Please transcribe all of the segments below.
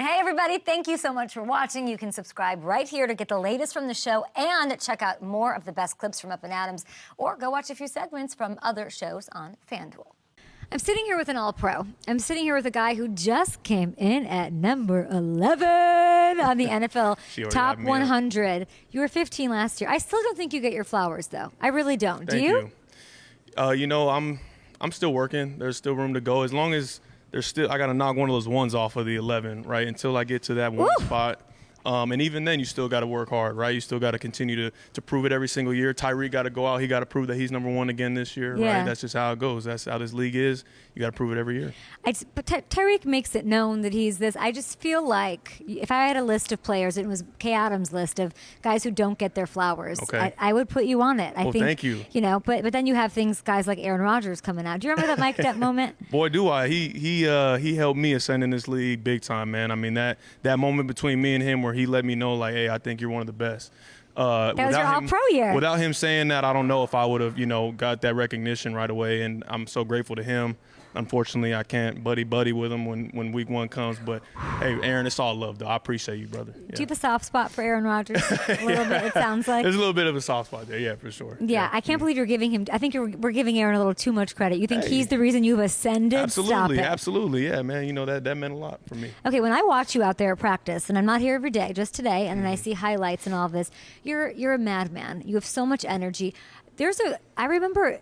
Hey, everybody. Thank you so much for watching. You can subscribe right here to get the latest from the show and check out more of the best clips from Up and Adams, or go watch a few segments from other shows on FanDuel. I'm sitting here with an all-pro. I'm sitting here with a guy who just came in at number 11 on the NFL Top 100. You were 15 last year. I still don't think you get your flowers, though. I really don't. Thank you? You know, I'm still working. There's still room to go. As long as there's still, I got to knock one of those ones off of the 11, right, until I get to that one spot. And even then, you still got to work hard, right? You still got to continue to prove it every single year. Tyreek got to go out. He got to prove that he's number one again this year, right? That's just how it goes. That's how this league is. You got to prove it every year. But Tyreek makes it known that he's this. I just feel like if I had a list of players, it was Kay Adams' list of guys who don't get their flowers. Okay. I would put you on it. I think, thank you. You know, but then you have guys like Aaron Rodgers coming out. Do you remember that mic'd up moment? Boy, do I. He helped me ascend in this league big time, man. I mean, that moment between me and him where he let me know, like, hey, I think you're one of the best. That was your all-pro year. Without him saying that, I don't know if I would have, got that recognition right away. And I'm so grateful to him. Unfortunately, I can't buddy with him when week one comes. But, hey, Aaron, it's all love, though. I appreciate you, brother. Yeah. Do you have a soft spot for Aaron Rodgers? A little bit, it sounds like. There's a little bit of a soft spot there, yeah, for sure. Yeah, I can't believe you're giving him – I think we're giving Aaron a little too much credit. You think he's the reason you've ascended? Absolutely, absolutely. Yeah, man, that meant a lot for me. Okay, when I watch you out there at practice, and I'm not here every day, just today, and then I see highlights and all of this, you're a madman. You have so much energy. I remember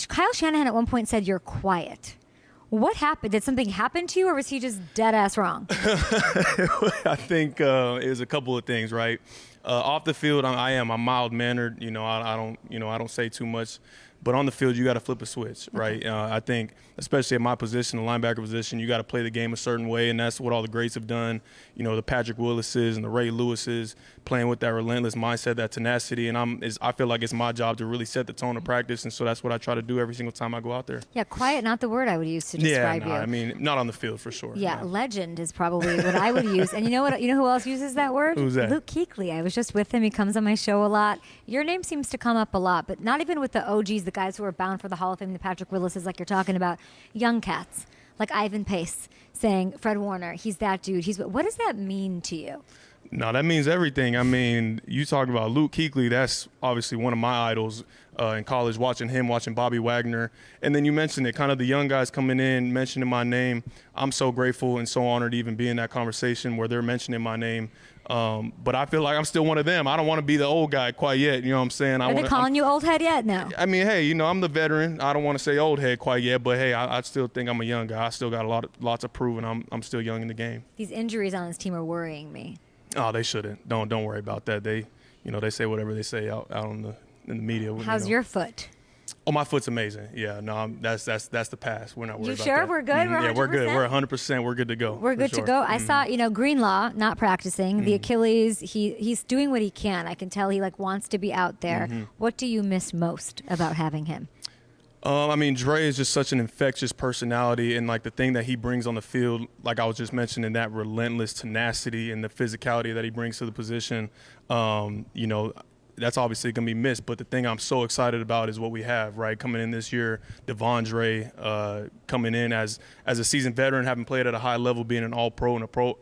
Kyle Shanahan at one point said you're quiet. What happened? Did something happen to you, or was he just dead ass wrong? I think it was a couple of things, right? Off the field, I'm mild mannered. I don't say too much. But on the field, you got to flip a switch, right? I think, especially at my position, the linebacker position, you got to play the game a certain way, and that's what all the greats have done. The Patrick Willises and the Ray Lewises, playing with that relentless mindset, that tenacity, and I feel like it's my job to really set the tone of practice, and so that's what I try to do every single time I go out there. Yeah, quiet, not the word I would use to describe you. I mean, not on the field for sure. Yeah, legend is probably what I would use. And you know who else uses that word? Who's that? Luke Kuechly. I was just with him. He comes on my show a lot. Your name seems to come up a lot, but not even with the OGs, the guys who are bound for the Hall of Fame, the Patrick Willises, like you're talking about. Young cats, like Ivan Pace, saying Fred Warner, he's that dude. What does that mean to you? No, that means everything. I mean, you talk about Luke Kuechly, that's obviously one of my idols in college, watching Bobby Wagner. And then you mentioned it, kind of the young guys coming in, mentioning my name. I'm so grateful and so honored to even be in that conversation where they're mentioning my name. But I feel like I'm still one of them. I don't want to be the old guy quite yet. You know what I'm saying? Are they calling you old head yet? No. I mean, hey, I'm the veteran. I don't want to say old head quite yet, but hey, I still think I'm a young guy. I still got lots to prove, and I'm still young in the game. These injuries on this team are worrying me. Oh, they shouldn't. Don't worry about that. They say whatever they say out in the media. How's your foot? Oh, my foot's amazing. Yeah, no, that's the pass. We're not worried about that. You sure? We're good? Mm-hmm. Yeah, we're good. We're 100%. We're good to go. We're good to go. I saw, Greenlaw not practicing. The Achilles, he's doing what he can. I can tell he wants to be out there. What do you miss most about having him? I mean, Dre is just such an infectious personality, and the thing that he brings on the field, like I was just mentioning, that relentless tenacity and the physicality that he brings to the position, that's obviously going to be missed. But the thing I'm so excited about is what we have, right? Coming in this year, Devondre coming in as a seasoned veteran, having played at a high level, being an all-pro and a pro.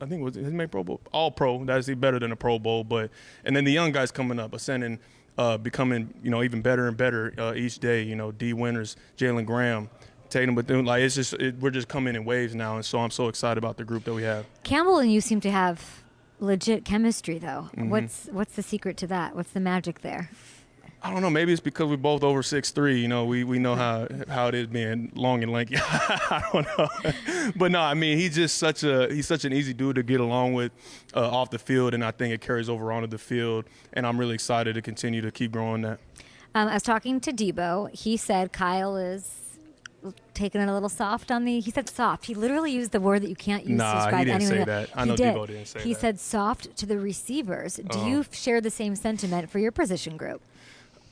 I think was his main Pro Bowl, all-pro. That's better than a Pro Bowl, and then the young guys coming up, ascending. Becoming, even better and better each day. D. Winters, Jalen Graham, Tatum Bethune. We're just coming in waves now, and so I'm so excited about the group that we have. Campbell and you seem to have legit chemistry, though. What's the secret to that? What's the magic there? I don't know. Maybe it's because we're both over 6'3". We know how it is being long and lanky. I don't know, but no. I mean, he's such an easy dude to get along with off the field, and I think it carries over onto the field. And I'm really excited to continue to keep growing that. I was talking to Debo. He said Kyle is taking it a little soft on the. He said soft. He literally used the word that you can't use to describe anyone. He didn't say that. I know Debo didn't say that. He said soft to the receivers. Do you share the same sentiment for your position group?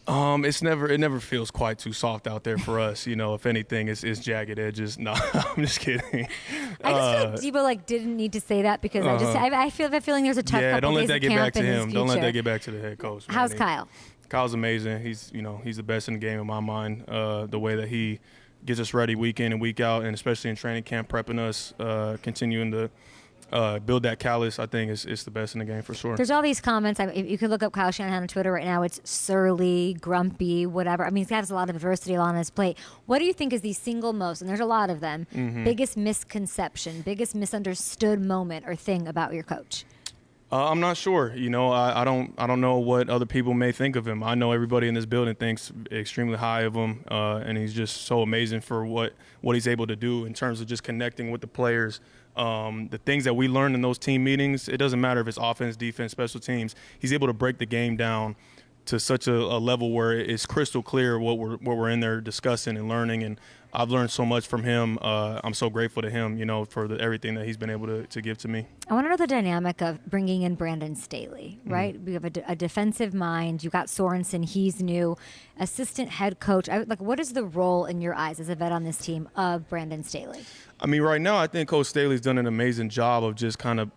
It never feels quite too soft out there for us. If anything, it's jagged edges. No, I'm just kidding. I just feel like Debo didn't need to say that because I feel that feeling there's a tough couple don't let days that of get camp back to in his him. future. Don't let that get back to the head coach. How's Kyle? Kyle's amazing. He's the best in the game in my mind. The way that he gets us ready week in and week out, and especially in training camp, prepping us, continuing to build that callus, I think is the best in the game for sure. There's all these comments. You can look up Kyle Shanahan on Twitter right now. It's surly, grumpy, whatever. I mean, he has a lot of adversity on his plate. What do you think is the single most, and there's a lot of them, biggest misconception, biggest misunderstood moment or thing about your coach? I'm not sure. I don't know what other people may think of him. I know everybody in this building thinks extremely high of him, and he's just so amazing for what he's able to do in terms of just connecting with the players. The things that we learned in those team meetings, it doesn't matter if it's offense, defense, special teams. He's able to break the game down to such a level where it's crystal clear what we're in there discussing and learning. And I've learned so much from him. I'm so grateful to him, for everything that he's been able to give to me. I want to know the dynamic of bringing in Brandon Staley, right? We have a defensive mind. You got Sorensen, he's new. Assistant head coach. What is the role in your eyes as a vet on this team of Brandon Staley? I mean, right now I think Coach Staley's done an amazing job of just kind of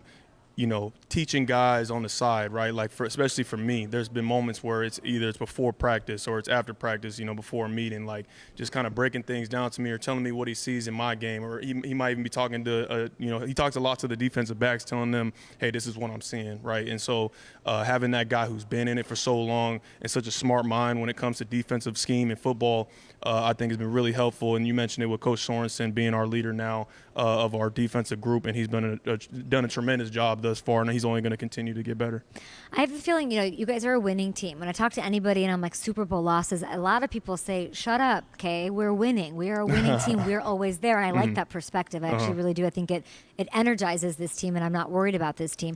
teaching guys on the side, right? Especially for me, there's been moments where it's either it's before practice or it's after practice, before a meeting, just kind of breaking things down to me or telling me what he sees in my game. Or he might even be talking to, he talks a lot to the defensive backs, telling them, hey, this is what I'm seeing, right? And so having that guy who's been in it for so long and such a smart mind when it comes to defensive scheme and football, I think has been really helpful. And you mentioned it with Coach Sorensen being our leader now of our defensive group, and he's done a tremendous job thus far, and he's only going to continue to get better. I have a feeling, you guys are a winning team. When I talk to anybody and I'm like, Super Bowl losses, a lot of people say, shut up, Kay, we're winning. We are a winning team. We're always there. And I like that perspective. I actually really do. I think it energizes this team, and I'm not worried about this team.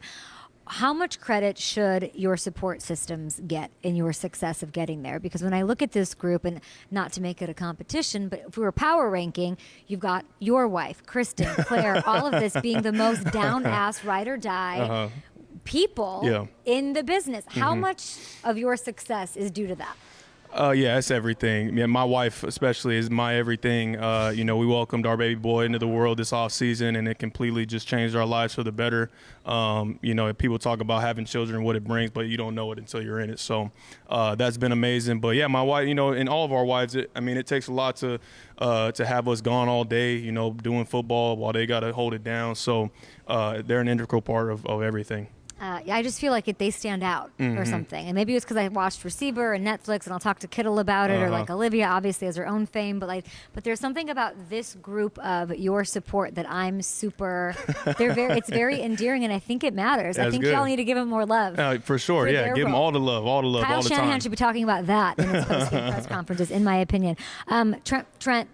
How much credit should your support systems get in your success of getting there? Because when I look at this group, and not to make it a competition, but if we were power ranking, you've got your wife, Kristen, Claire, all of this being the most down-ass, ride or die people in the business. How much of your success is due to that? Yeah, it's everything. Yeah, my wife especially is my everything. We welcomed our baby boy into the world this off season, and it completely just changed our lives for the better. People talk about having children and what it brings, but you don't know it until you're in it. So that's been amazing. But yeah, my wife, and all of our wives, it takes a lot to have us gone all day, doing football while they got to hold it down. So they're an integral part of everything. I just feel like they stand out or something. And maybe it's because I watched Receiver and Netflix, and I'll talk to Kittle about it, or Olivia obviously has her own fame. But there's something about this group of your support that I'm super. It's very endearing, and I think it matters. That's I think good. y'all need to give them more love. For sure, yeah. Give them all the love, Kyle all the time. Shanahan should be talking about that in his post-game press conferences, in my opinion. Trent,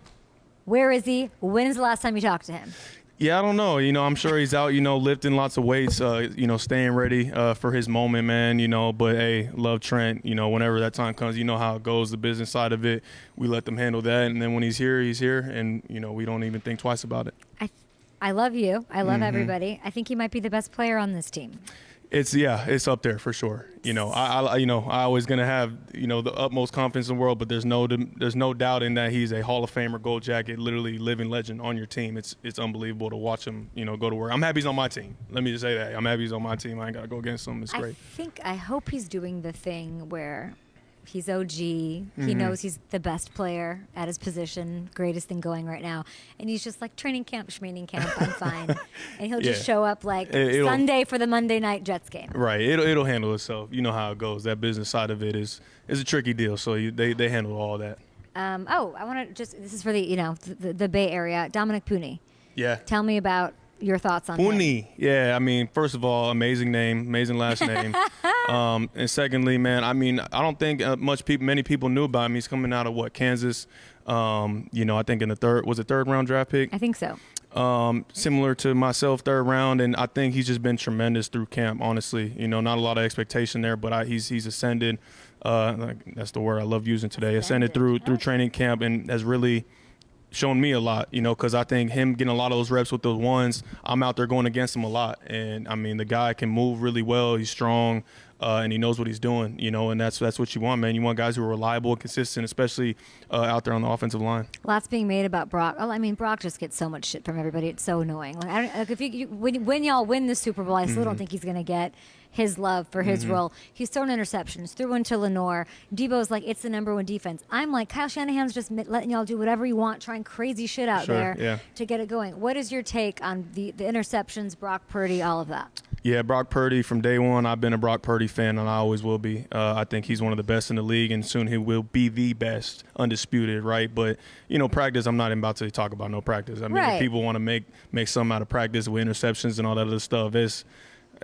where is he? When's the last time you talked to him? Yeah, I don't know. I'm sure he's out, lifting lots of weights, staying ready for his moment, man, But, hey, love Trent. Whenever that time comes, you know how it goes, the business side of it. We let them handle that. And then when he's here, and, we don't even think twice about it. I love you. I love everybody. I think he might be the best player on this team. It's up there for sure. I always gonna have the utmost confidence in the world, but there's no doubt in that he's a Hall of Famer, gold jacket, literally living legend on your team. It's unbelievable to watch him go to work. I'm happy he's on my team. Let me just say that I'm happy he's on my team. I ain't gotta go against him. It's great. I hope he's doing the thing where he's OG. He knows he's the best player at his position, greatest thing going right now. And he's just like, training camp, schmaining camp, I'm fine. And he'll just show up Sunday for the Monday night Jets game. Right. It'll handle itself. You know how it goes. That business side of it is a tricky deal. So they handle all that. I want to this is for the Bay Area. Dominic Puni. Yeah. Tell me about your thoughts on Puni. him. Yeah, first of all, amazing name, amazing last name. And secondly, man, I don't think many people knew about him. He's coming out of Kansas. I think in the third round draft pick. I think so. Similar to myself, third round, and I think he's just been tremendous through camp. Honestly, not a lot of expectation there, but he's ascended. That's the word I love using today. Ascended through training camp, and has really shown me a lot, because I think him getting a lot of those reps with those ones, I'm out there going against him a lot. And, the guy can move really well. He's strong. and he knows what he's doing, and that's what you want, man. You want guys who are reliable and consistent, especially out there on the offensive line. Lots being made about Brock. Oh, I mean, Brock just gets so much shit from everybody. It's so annoying. Like, if when y'all win the Super Bowl, I still don't think he's going to get his love for his role. He's thrown interceptions, threw one to Lenore. Debo's like, it's the number one defense. I'm like, Kyle Shanahan's just letting y'all do whatever you want, trying crazy shit out there to get it going. What is your take on the interceptions, Brock Purdy, all of that? Yeah, Brock Purdy, from day one, I've been a Brock Purdy fan, and I always will be. I think he's one of the best in the league, and soon he will be the best, undisputed, right? But, practice, I'm not even about to talk about no practice. I mean, if people want to make something out of practice with interceptions and all that other stuff,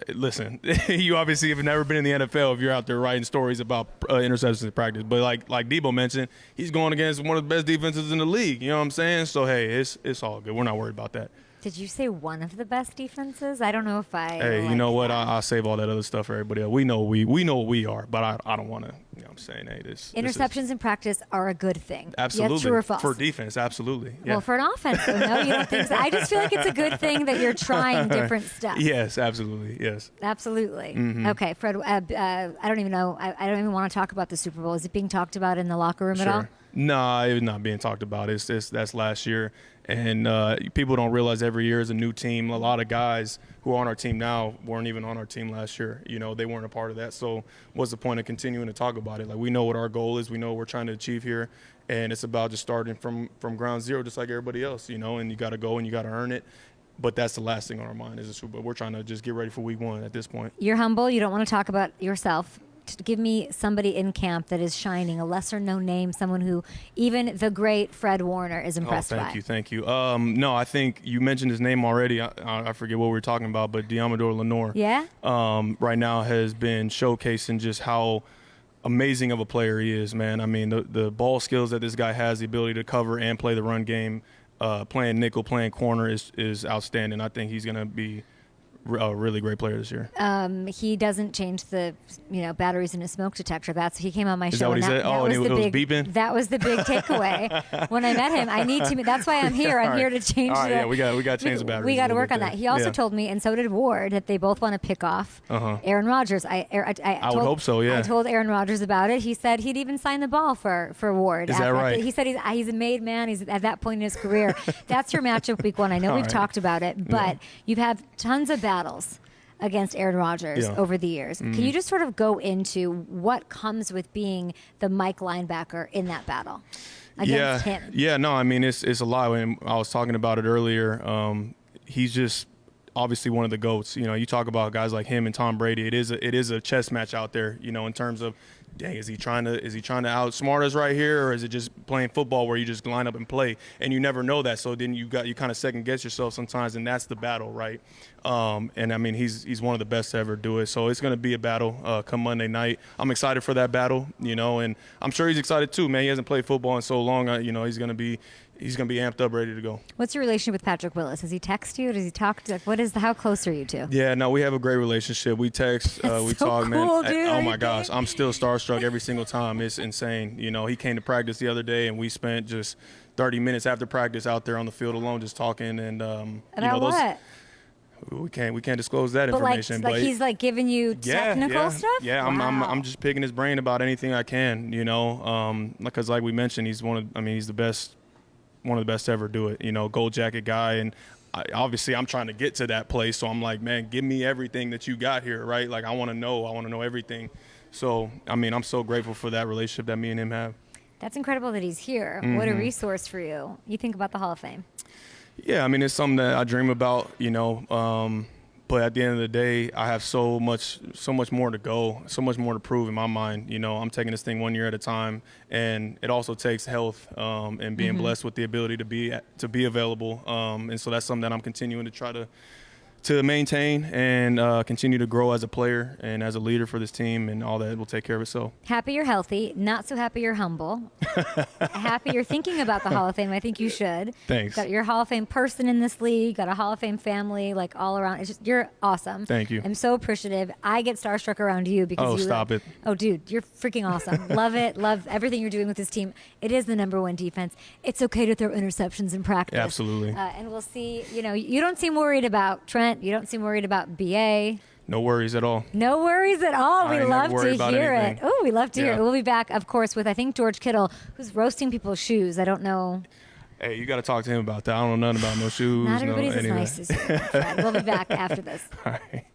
listen, you obviously have never been in the NFL if you're out there writing stories about interceptions in practice. But like Debo mentioned, he's going against one of the best defenses in the league. You know what I'm saying? So, hey, it's all good. We're not worried about that. Did you say one of the best defenses? I don't know if I. Hey, you know what? I'll save all that other stuff for everybody else. We know what we are, but I don't want to. You know what I'm saying? Hey, interceptions in practice are a good thing. Absolutely. Yes, true or false? For defense, absolutely. Yeah. Well, for an offense, though, no, you don't think so. I just feel like it's a good thing that you're trying different stuff. Yes, absolutely. Yes. Absolutely. Okay, Fred. I don't even know. I don't even want to talk about the Super Bowl. Is it being talked about in the locker room at all? No, it's not being talked about. That's last year, and people don't realize every year is a new team. A lot of guys who are on our team now weren't even on our team last year. They weren't a part of that. So what's the point of continuing to talk about it? Like, we know what our goal is. We know what we're trying to achieve here, and it's about just starting from ground zero, just like everybody else. And you got to go and you got to earn it. But that's the last thing on our mind is the Super Bowl. We're trying to just get ready for week one at this point. You're humble. You don't want to talk about yourself. Give me somebody in camp that is shining, a lesser-known name, someone who even the great Fred Warner is impressed by. Thank you. No, I think you mentioned his name already. I forget what we were talking about, but Deommodore Lenoir. Yeah. Right now has been showcasing just how amazing of a player he is, man. I mean, the ball skills that this guy has, the ability to cover and play the run game, playing nickel, playing corner is outstanding. I think he's going to be a really great player this year. He doesn't change the batteries in his smoke detector. He came on my show. Is that what he said? And it was beeping? That was the big takeaway when I met him. I need to. That's why I'm here. I'm here to change. All right, yeah, we got to change the batteries. We got to work on that. He also told me, and so did Ward, that they both want to pick off Aaron Rodgers. I would hope so. Yeah. I told Aaron Rodgers about it. He said he'd even sign the ball for Ward. Is that right? He said he's a made man. He's at that point in his career. That's your matchup week one. I know we've talked about it, but you've had tons of battles against Aaron Rodgers over the years. Can you just sort of go into what comes with being the Mike linebacker in that battle against him? Yeah, no, I mean, it's a lot. When I was talking about it earlier, he's just obviously one of the GOATs. You talk about guys like him and Tom Brady. It is a chess match out there, in terms of, dang, is he trying to outsmart us right here, or is it just playing football where you just line up and play? And you never know that. So then you kind of second guess yourself sometimes, and that's the battle, right? And I mean, he's one of the best to ever do it. So it's going to be a battle come Monday night. I'm excited for that battle, and I'm sure he's excited too, man. He hasn't played football in so long. He's going to be amped up, ready to go. What's your relationship with Patrick Willis? Does he text you? Does he talk to you? How close are you two? Yeah, no, we have a great relationship. We text, we talk, cool, man. Dude. Oh my gosh, I'm still starstruck every single time. It's insane. He came to practice the other day, and we spent just 30 minutes after practice out there on the field alone, just talking. And about what? We can't disclose that information. But he's like giving you technical stuff. Yeah, wow. I'm just picking his brain about anything I can. Because like we mentioned, he's he's the best. One of the best to ever do it, gold jacket guy. And obviously I'm trying to get to that place. So I'm like, man, give me everything that you got here, right? Like, I want to know everything. So, I mean, I'm so grateful for that relationship that me and him have. That's incredible that he's here. What a resource for you. You think about the Hall of Fame. Yeah, I mean, it's something that I dream about, but at the end of the day, I have so much more to go, so much more to prove in my mind. I'm taking this thing 1 year at a time, and it also takes health and being blessed with the ability to be available. And so that's something that I'm continuing to try to maintain and continue to grow as a player and as a leader for this team, and all that will take care of itself. Happy you're healthy, not so happy you're humble. Happy you're thinking about the Hall of Fame. I think you should. Thanks. You're a Hall of Fame person in this league, got a Hall of Fame family, like all around. It's just, you're awesome. Thank you. I'm so appreciative. I get starstruck around you because stop it. Oh, dude, you're freaking awesome. Love it. Love everything you're doing with this team. It is the #1 defense. It's okay to throw interceptions in practice. Absolutely. And we'll see, you don't seem worried about Trent. You don't seem worried about BA. No worries at all. No worries at all. We I ain't love never worried to about hear anything. it. Oh, we love to hear Yeah. it. We'll be back, of course, with, I think, George Kittle, who's roasting people's shoes. I don't know. Hey, you got to talk to him about that. I don't know nothing about no shoes. Not everybody's no as anything. nice as you. Fred. We'll be back after this. All right.